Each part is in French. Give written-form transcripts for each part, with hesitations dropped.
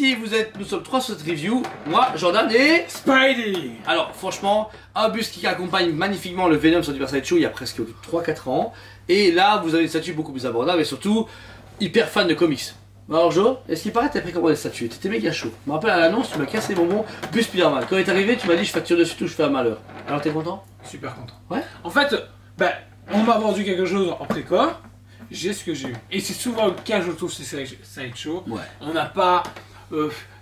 ici nous sommes 3 sur cette review, moi, Jordan et Spidey. Alors franchement, un buste qui accompagne magnifiquement le Venom sur Super Sideshow il y a presque 3-4 ans. Et là, vous avez une statue beaucoup plus abordable et surtout, hyper fan de comics. Alors Jo, est-ce qu'il paraît que t'as précommandé cette statue? T'étais méga chaud. Je me rappelle à l'annonce, tu m'as cassé les bonbons, buste Spider-Man. Quand il est arrivé, tu m'as dit je facture dessus tout, je fais un malheur. Alors t'es content? Super content. Ouais. En fait, on m'a vendu quelque chose en préco, j'ai ce que j'ai eu. Et c'est souvent le cas, je trouve, c'est Sideshow. Ouais. On n'a pas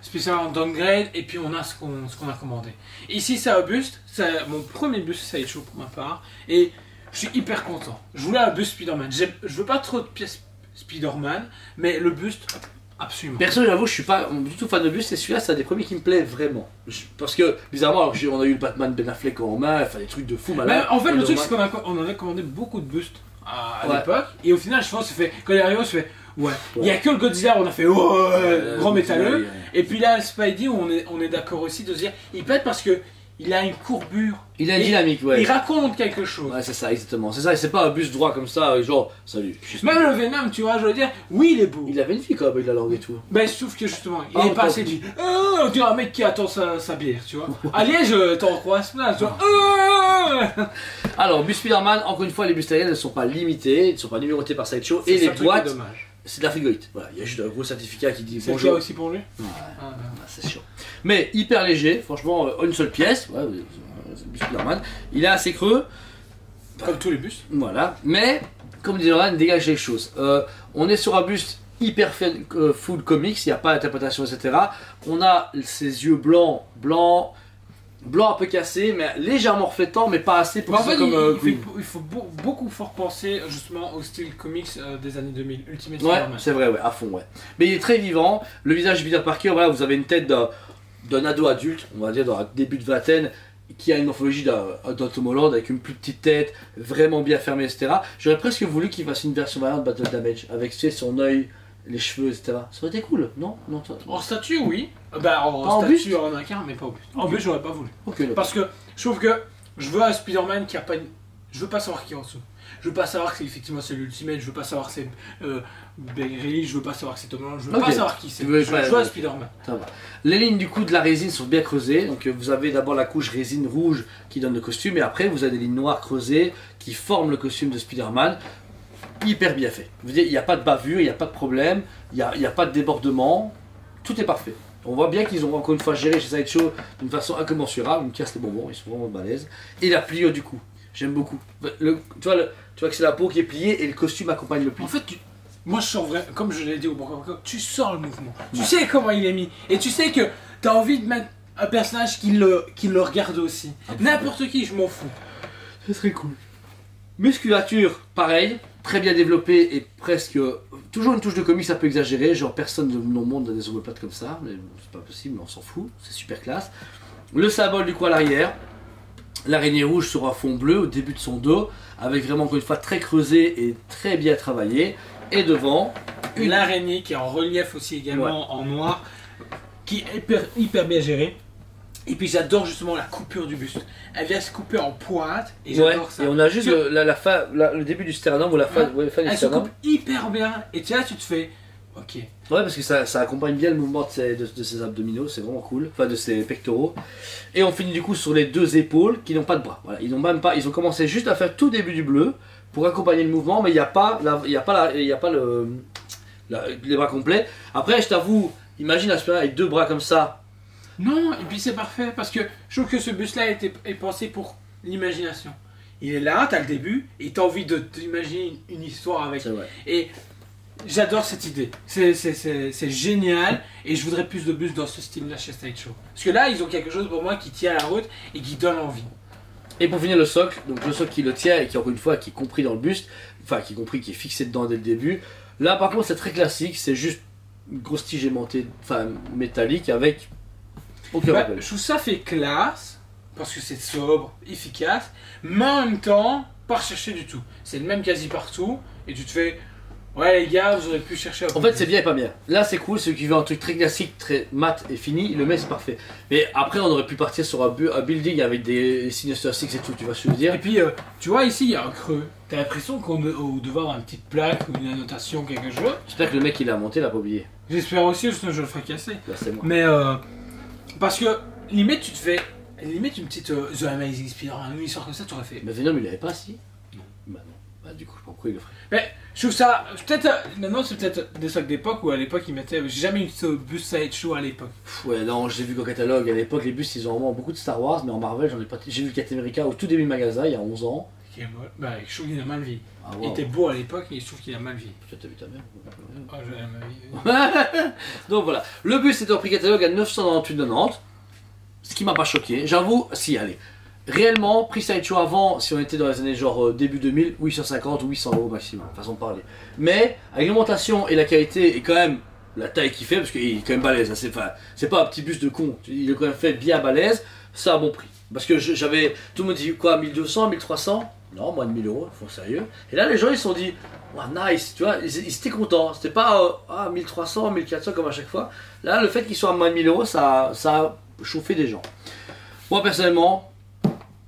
spécialement downgrade et puis on a ce qu'on a commandé. Ici, c'est un buste, c'est mon premier buste Sideshow pour ma part. Et je suis hyper content. Je voulais un buste Spider-Man. Je veux pas trop de pièces Spider-Man, mais le buste, absolument. Perso, j'avoue, je suis pas du tout fan de buste et celui-là, c'est un des premiers qui me plaît vraiment. Parce que, bizarrement, alors, on a eu le Batman Ben Affleck en main, enfin des trucs de fou malade. En fait, le truc, c'est qu'on avait commandé beaucoup de bustes à Ouais. l'époque, et au final, je pense, quand il est arrivé, on se fait ouais. Il y a que le Godzilla, on a fait ouais, grand métalleux. Et puis là, Spidey, on est d'accord aussi de se dire, il pète parce que il a une courbure. Il a une dynamique, ouais. Il raconte quelque chose. Ouais, c'est ça, exactement. C'est ça, et c'est pas un buste droit comme ça, genre, salut. Même le Venom, tu vois, je veux dire, oui, il est beau. Il avait une fille quand même, il a langue et tout. Ben, sauf que justement, il Ah, est pas assez dit. On dirait un mec qui attend sa bière, tu vois. À Liège, t'en croises plein, tu vois. Alors, buste Spider-Man, encore une fois, les bustes aériennes ne sont pas limités, ils ne sont pas numérotés par Sideshow, et les boîtes, c'est de la frigorite. Voilà, il y a juste un gros certificat qui dit c'est bonjour. C'est aussi pour lui. Ouais, c'est chiant. Mais hyper léger, franchement, une seule pièce, ouais, c'est le buste Spider-Man. Il est assez creux. Comme tous les bustes. Voilà, mais comme dit Jordan, dégage les choses. On est sur un buste hyper full comics, il n'y a pas d'interprétation, etc. On a ses yeux blancs un peu cassés, mais légèrement reflétants, mais pas assez pour en fait, comme il faut beaucoup fort penser justement au style comics des années 2000, Ultimate ouais, Spider-Man. c'est vrai, ouais, à fond, ouais. Mais il est très vivant. Le visage de Peter Parker, voilà, vous avez une tête d'un ado adulte, on va dire dans le début de vingtaine, qui a une morphologie d'un Tom Holland avec une plus petite tête, vraiment bien fermée, etc. J'aurais presque voulu qu'il fasse une version variante de Battle Damage, avec tu sais, son œil, les cheveux, etc. Ça aurait été cool, non, En statue, oui. En statue, en incarne, mais pas au buste. En buste, j'aurais pas voulu. Okay, parce que je trouve que je veux un Spider-Man qui a pas une... Je veux pas savoir qui est en dessous. Je veux pas savoir que c'est effectivement c'est l'Ultimate, je veux pas savoir que c'est Berry, je veux pas savoir que c'est Tom Holland, je veux pas savoir qui c'est. Je veux un Spider-Man. Ça va. Les lignes du coup de la résine sont bien creusées, donc vous avez d'abord la couche résine rouge qui donne le costume, et après vous avez des lignes noires creusées qui forment le costume de Spider-Man. Hyper bien fait. Vous voyez, il n'y a pas de bavure, il n'y a pas de problème, il n'y a pas de débordement, tout est parfait. On voit bien qu'ils ont encore une fois géré chez Sideshow d'une façon incommensurable, ils me cassent les bonbons, ils sont vraiment balèzes. Et la pliure du coup, j'aime beaucoup. Tu vois que c'est la peau qui est pliée et le costume accompagne le pli. En fait, moi je sens vraiment, comme je l'ai dit au bon, tu sens le mouvement. Tu sais comment il est mis. Et tu sais que tu as envie de mettre un personnage qui le regarde aussi. N'importe qui, je m'en fous. Ce serait cool. Musculature, pareil, très bien développée et presque... Toujours une touche de comics un peu exagérée, genre personne dans le monde a des omoplates comme ça, mais c'est pas possible, mais on s'en fout, c'est super classe. Le symbole du coup à l'arrière, l'araignée rouge sur un fond bleu au début de son dos, avec vraiment encore une fois très creusé et très bien travaillé. Et devant, une araignée qui est en relief aussi également en noir, qui est hyper bien gérée. Et puis j'adore justement la coupure du buste. Elle vient se couper en pointe et j'adore ça. Et on a juste le début du sternum ou la fin du sternum. Elle se coupe hyper bien et là tu te fais ok. Ouais, parce que ça accompagne bien le mouvement de ses abdominaux, c'est vraiment cool, enfin de ses pectoraux. Et on finit du coup sur les deux épaules qui n'ont pas de bras. Voilà, ils ont commencé juste à faire tout début du bleu pour accompagner le mouvement, mais il n'y a pas les bras complets. Après, je t'avoue, imagine un Spider-Man avec deux bras comme ça. Non, et puis c'est parfait parce que je trouve que ce buste-là est pensé pour l'imagination. Il est là, t'as le début, et t'as envie de t'imaginer une histoire avec. Et j'adore cette idée. C'est génial, et je voudrais plus de bustes dans ce style-là chez Sideshow. Parce que là, ils ont quelque chose pour moi qui tient la route et qui donne envie. Et pour finir le socle, donc le socle qui le tient et qui encore une fois qui est compris dans le buste, enfin qui est fixé dedans dès le début. Là par contre c'est très classique, c'est juste une grosse tige aimantée, enfin métallique avec aucun rappel. Je trouve ça fait classe, parce que c'est sobre, efficace, mais en même temps, pas recherché du tout. C'est le même quasi partout, et tu te fais, Ouais les gars, vous auriez pu chercher En fait c'est bien et pas bien. Là c'est cool, ceux qui veulent un truc très classique, très mat et fini, le met c'est parfait. Mais après on aurait pu partir sur un building avec des Sinister Six et tout, tu vois ce que je veux dire. Et puis tu vois ici il y a un creux. T'as l'impression qu'on devait avoir une petite plaque ou une annotation quelque chose. J'espère que le mec qui l'a monté l'a pas oublié. J'espère aussi, sinon je le ferai casser. Là c'est moi. Mais parce que limite tu te fais... Limite une petite The Amazing Spider-Man, une histoire comme ça tu aurais fait. Mais Venom il l'avait pas si. Non. Bah non. Bah du coup pourquoi il le ferait. Mais je trouve ça, peut-être, maintenant c'est peut-être des sacs d'époque où à l'époque ils mettaient, j'ai jamais eu ce bus sideshow à l'époque. Ouais non, j'ai vu qu'au catalogue, à l'époque les bus ils ont vraiment beaucoup de Star Wars, mais en Marvel j'en ai pas... J'ai vu le Captain America au tout début du magasin il y a 11 ans. Bah je trouve qu'il a mal vie. Ah, wow. Il était beau à l'époque et je trouve qu'il a mal vie. Peut-être t'as vu ta mère. Ah j'ai mal vie. Donc voilà, le bus était en prix catalogue à 998,90. Ce qui m'a pas choqué, j'avoue, si allez. Réellement, prix sideshow avant, si on était dans les années genre début 2000, 850 ou 800 euros maximum, façon de parler. Mais avec l'augmentation et la qualité et quand même la taille qu'il fait, parce qu'il est quand même balèze, hein, c'est pas un petit bus de con, il est quand même fait bien balèze, c'est un bon prix. Parce que j'avais, tout le monde dit quoi, 1200, 1300 non, moins de 1000 euros, faut sérieux. Et là les gens ils se sont dit, wow, nice, tu vois, ils étaient contents, c'était pas 1300, 1400 comme à chaque fois. Là le fait qu'il soit à moins de 1000 euros, ça a chauffé des gens. Moi personnellement,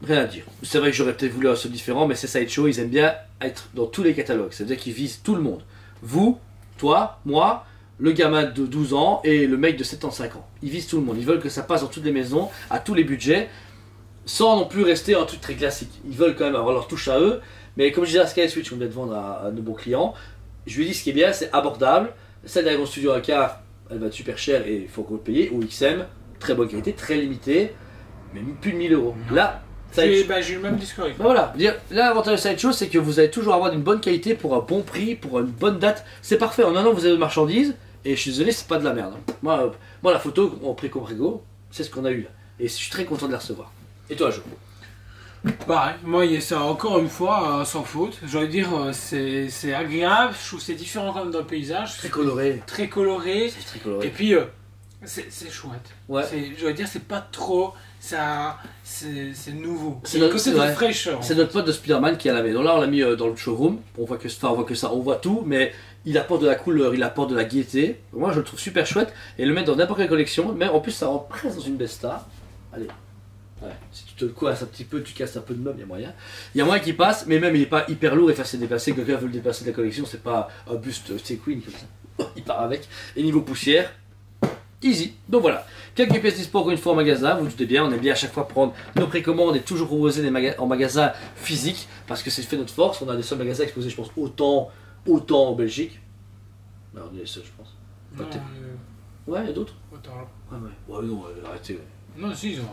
rien à dire. C'est vrai que j'aurais peut-être voulu un seul différent, mais c'est Sideshow, ils aiment bien être dans tous les catalogues. C'est-à-dire qu'ils visent tout le monde. Vous, toi, moi, le gamin de 12 ans et le mec de 75 ans. Ils visent tout le monde. Ils veulent que ça passe dans toutes les maisons, à tous les budgets, sans non plus rester un truc très classique. Ils veulent quand même avoir leur touche à eux. Mais comme je disais à Sky Switch, on vient de vendre à nos bons clients, je lui ai dit ce qui est bien, c'est abordable. Celle d'Iron Studio AK, elle va être super chère et il faut qu'on le paye. Ou XM, très bonne qualité, très limitée, mais plus de 1000 euros. Là, j'ai eu le même discours. Bah voilà, là l'avantage de Sideshow c'est que vous allez toujours avoir une bonne qualité pour un bon prix, pour une bonne date. C'est parfait, en un an vous avez de marchandises et je suis désolé, c'est pas de la merde. Moi la photo en pré-comprigo, c'est ce qu'on a eu là. Et je suis très content de la recevoir. Et toi, Jo? Pareil, moi c'est encore une fois sans faute. J'ai envie de dire, c'est agréable, je trouve que c'est différent quand même dans le paysage. Très coloré. Très coloré. C'est très coloré. Et puis c'est chouette. Ouais. Je veux dire, c'est pas trop. Ça, c'est nouveau. C'est notre côté de fraîcheur. C'est notre pote de Spider-Man qui a la maison. Là, on l'a mis dans le showroom. On voit que ça, on voit tout, mais il apporte de la couleur, il apporte de la gaieté. Moi, je le trouve super chouette. Et le mettre dans n'importe quelle collection, mais en plus, ça rentre presque dans une Besta. Allez. Ouais. Si tu te coinces un petit peu, tu casses un peu de meubles, il y a moyen. Il y a moyen qu'il passe, mais même il n'est pas hyper lourd et facile à déplacer. Quelqu'un veut le déplacer de la collection, c'est pas un buste c'est Queen comme ça. Il part avec. Et niveau poussière, easy. Donc voilà. Quelques pièces dispo encore une fois en magasin. Vous, vous doutez bien, on aime bien à chaque fois prendre nos précommandes et toujours proposer en magasin physique parce que c'est fait notre force. On a des seuls magasins exposés, je pense, autant en Belgique. Ben, on est les seuls, je pense. Non, ouais, il y a d'autres. Autant. Ouais, non, arrêtez. Non, si, ils ont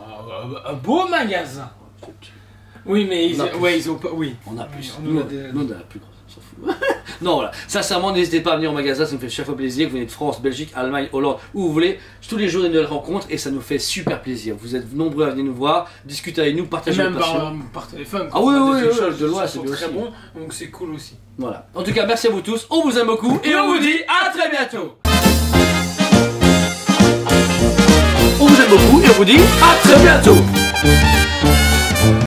un beau magasin. Oui, mais ils ont pas. Oui. On a plus. Nous, on a la plus grosse. On s'en fout. Non, voilà. Sincèrement, n'hésitez pas à venir au magasin. Ça nous fait chaque fois plaisir. Vous venez de France, Belgique, Allemagne, Hollande, où vous voulez. Tous les jours, des nouvelles rencontres et ça nous fait super plaisir. Vous êtes nombreux à venir nous voir, discuter avec nous, partager même votre passion. par téléphone. Ah oui, de loin, c'est bien très aussi. bon, donc c'est cool aussi. Voilà. En tout cas, merci à vous tous. On vous aime beaucoup et on vous dit à très bientôt. On vous aime beaucoup et on vous dit à très bientôt.